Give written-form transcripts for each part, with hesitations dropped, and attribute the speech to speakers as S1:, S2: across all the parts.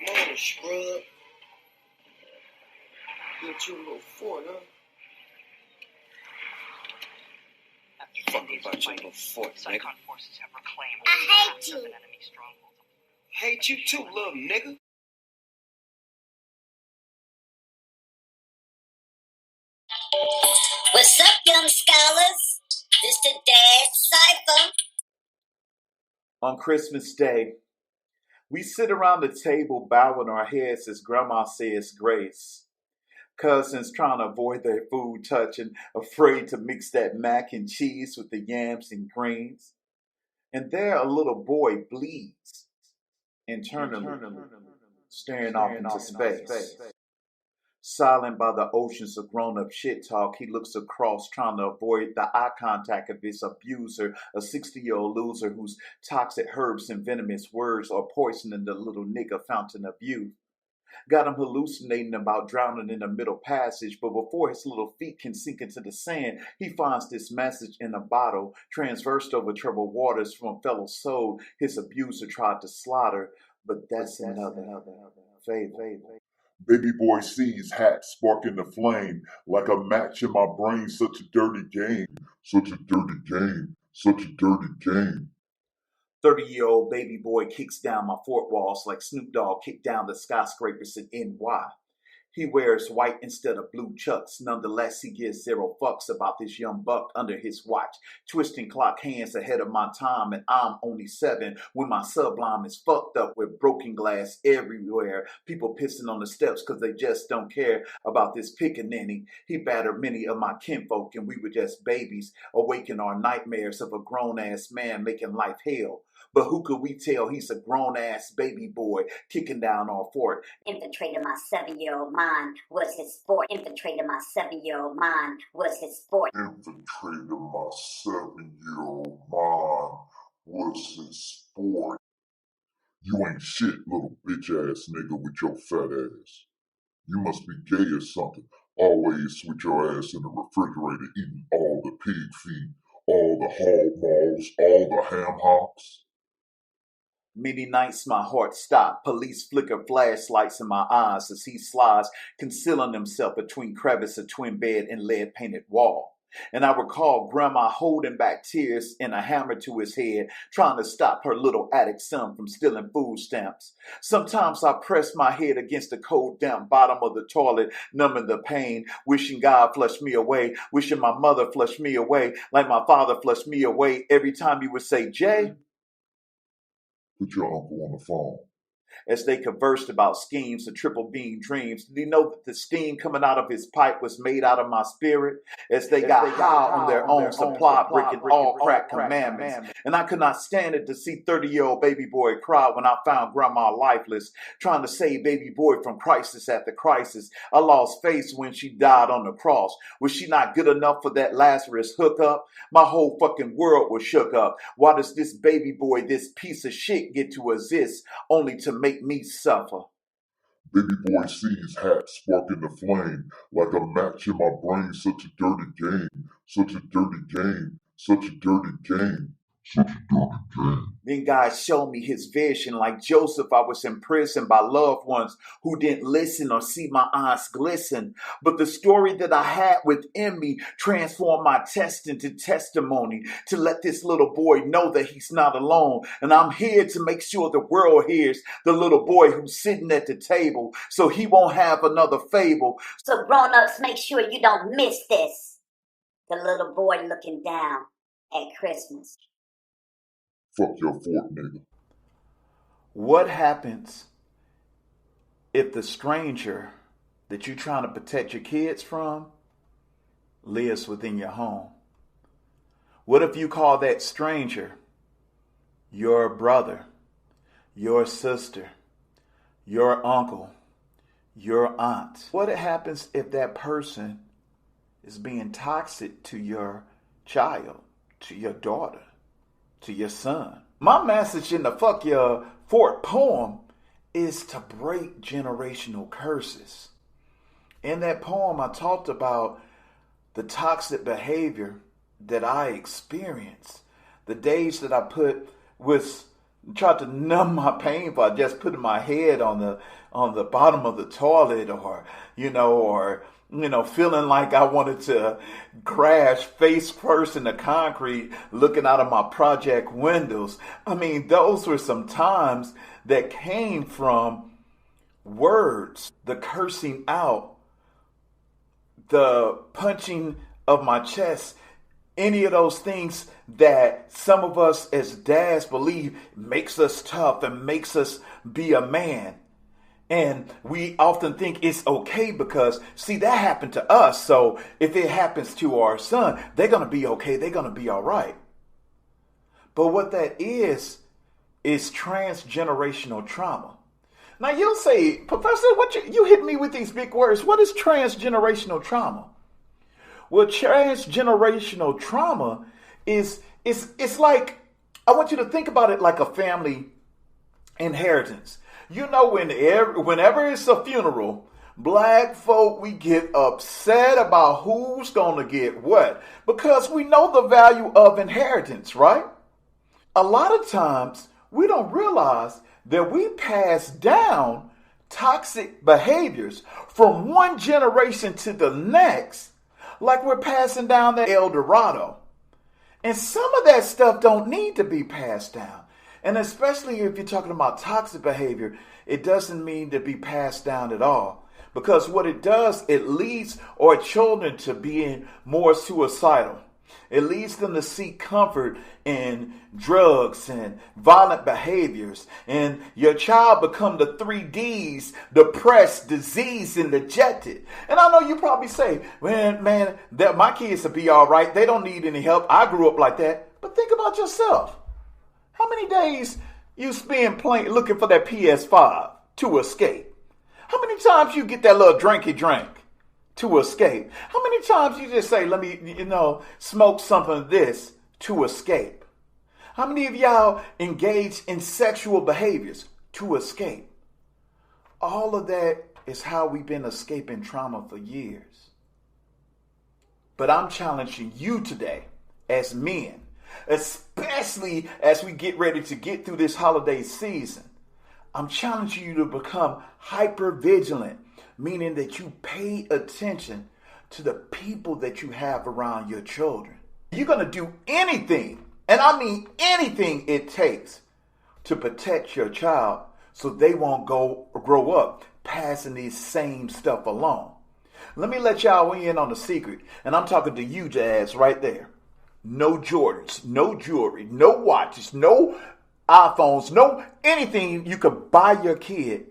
S1: Morning, scrub. Get you a little fort, huh? Fuck about your little fort, nigga.
S2: I hate you.
S1: Hate you too, little nigga.
S2: What's up, young scholars? This the DadCypher.
S3: On Christmas Day, we sit around the table bowing our heads as Grandma says grace. Cousins trying to avoid their food touch and afraid to mix that mac and cheese with the yams and greens. And there a little boy bleeds, internally, staring off into space. Silent by the oceans of grown-up shit talk, he looks across trying to avoid the eye contact of his abuser, a 60-year-old loser whose toxic herbs and venomous words are poisoning the little nigga fountain of youth. Got him hallucinating about drowning in the middle passage, but before his little feet can sink into the sand, he finds this message in a bottle, transversed over troubled waters from a fellow soul his abuser tried to slaughter, but that's another favor.
S4: Baby boy sees hat sparking the flame like a match in my brain. Such a dirty game, such a dirty game, such a dirty game.
S3: 30-year-old baby boy kicks down my fort walls like Snoop Dogg kicked down the skyscrapers in NY. He wears white instead of blue chucks. Nonetheless, he gives zero fucks about this young buck under his watch. Twisting clock hands ahead of my time, and I'm only 7 when my sublime is fucked up with broken glass everywhere. People pissing on the steps because they just don't care about this pickaninny. He battered many of my kinfolk, and we were just babies, awaken our nightmares of a grown-ass man making life hell. But who could we tell he's a grown-ass baby boy kicking down our fort?
S2: Infiltrating my 7-year-old mind was his sport. Infiltrating my 7-year-old mind was his sport.
S4: Infiltrating my 7-year-old mind was his sport. You ain't shit, little bitch ass nigga with your fat ass. You must be gay or something. Always with your ass in the refrigerator eating all the pig feet, all the hog balls, all the ham hocks.
S3: Many nights my heart stopped. Police flicker flashlights in my eyes as he slides, concealing himself between crevice of twin bed and lead-painted wall. And I recall Grandma holding back tears and a hammer to his head, trying to stop her little addict son from stealing food stamps. Sometimes I press my head against the cold, damp bottom of the toilet, numbing the pain, wishing God flushed me away, wishing my mother flushed me away, like my father flushed me away every time he would say, "Jay."
S4: Put your uncle on the phone.
S3: As they conversed about schemes and triple beam dreams, did he know that the steam coming out of his pipe was made out of my spirit? As they got high on their own supply, breaking all crack commandments. And I could not stand it to see 30-year-old baby boy cry when I found Grandma lifeless, trying to save baby boy from crisis after crisis. I lost faith when she died on the cross. Was she not good enough for that Lazarus hookup? My whole fucking world was shook up. Why does this baby boy, this piece of shit, get to exist only to make me suffer?
S4: Baby boy sees hat sparking the flame like a match in my brain. Such a dirty game, such a dirty game, such a dirty game, such a dirty game.
S3: Then God showed me his vision. Like Joseph, I was imprisoned by loved ones who didn't listen or see my eyes glisten. But the story that I had within me transformed my test into testimony to let this little boy know that he's not alone. And I'm here to make sure the world hears the little boy who's sitting at the table so he won't have another fable.
S2: So grown-ups, make sure you don't miss this. The little boy looking down at Christmas.
S4: Fuck your fort, nigga.
S3: What happens if the stranger that you're trying to protect your kids from lives within your home? What if you call that stranger your brother, your sister, your uncle, your aunt? What happens if that person is being toxic to your child, to your daughter, to your son? My message in the Fuck Your Fort poem is to break generational curses. In that poem, I talked about the toxic behavior that I experienced, the days that I put with tried to numb my pain by just putting my head on the bottom of the toilet, or feeling like I wanted to crash face first in the concrete looking out of my project windows. I mean, those were some times that came from words, the cursing out, the punching of my chest, any of those things that some of us as dads believe makes us tough and makes us be a man. And we often think it's okay because, see, that happened to us. So if it happens to our son, they're going to be okay. They're going to be all right. But what that is transgenerational trauma. Now you'll say, Professor, you hit me with these big words. What is transgenerational trauma? Well, transgenerational trauma is it's like, I want you to think about it like a family inheritance. You know, whenever it's a funeral, black folk, we get upset about who's going to get what because we know the value of inheritance, right? A lot of times we don't realize that we pass down toxic behaviors from one generation to the next, like we're passing down the El Dorado. And some of that stuff don't need to be passed down. And especially if you're talking about toxic behavior, it doesn't mean to be passed down at all. Because what it does, it leads our children to being more suicidal. It leads them to seek comfort in drugs and violent behaviors. And your child become the 3Ds, depressed, diseased, and dejected. And I know you probably say, man, that my kids will be all right. They don't need any help. I grew up like that. But think about yourself. How many days you spend playing, looking for that PS5 to escape? How many times you get that little drinky drink to escape? How many times you just say, let me, smoke something of this to escape? How many of y'all engage in sexual behaviors to escape? All of that is how we've been escaping trauma for years. But I'm challenging you today as men, especially as we get ready to get through this holiday season. I'm challenging you to become hyper vigilant, meaning that you pay attention to the people that you have around your children. You're going to do anything, and I mean anything it takes to protect your child so they won't grow up passing these same stuff along. Let me let y'all in on the secret, and I'm talking to you, Jazz, right there. No Jordans, no jewelry, no watches, no iPhones, no anything you could buy your kid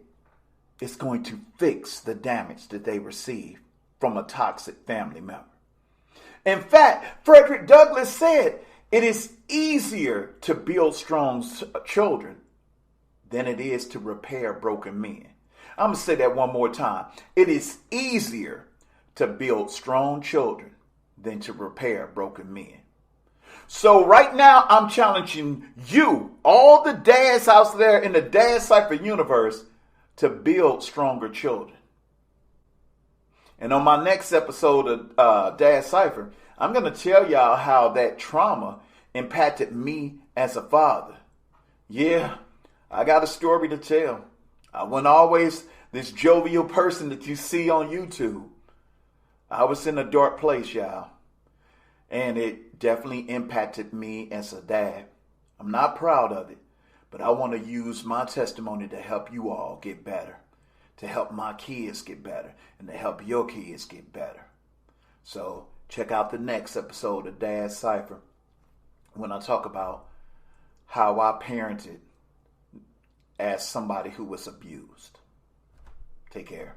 S3: is going to fix the damage that they receive from a toxic family member. In fact, Frederick Douglass said it is easier to build strong children than it is to repair broken men. I'm going to say that one more time. It is easier to build strong children than to repair broken men. So right now, I'm challenging you, all the dads out there in the DadCypher universe, to build stronger children. And on my next episode of DadCypher, I'm going to tell y'all how that trauma impacted me as a father. Yeah, I got a story to tell. I wasn't always this jovial person that you see on YouTube. I was in a dark place, y'all. And it definitely impacted me as a dad. I'm not proud of it, but I want to use my testimony to help you all get better, to help my kids get better, and to help your kids get better. So check out the next episode of DadCypher when I talk about how I parented as somebody who was abused. Take care.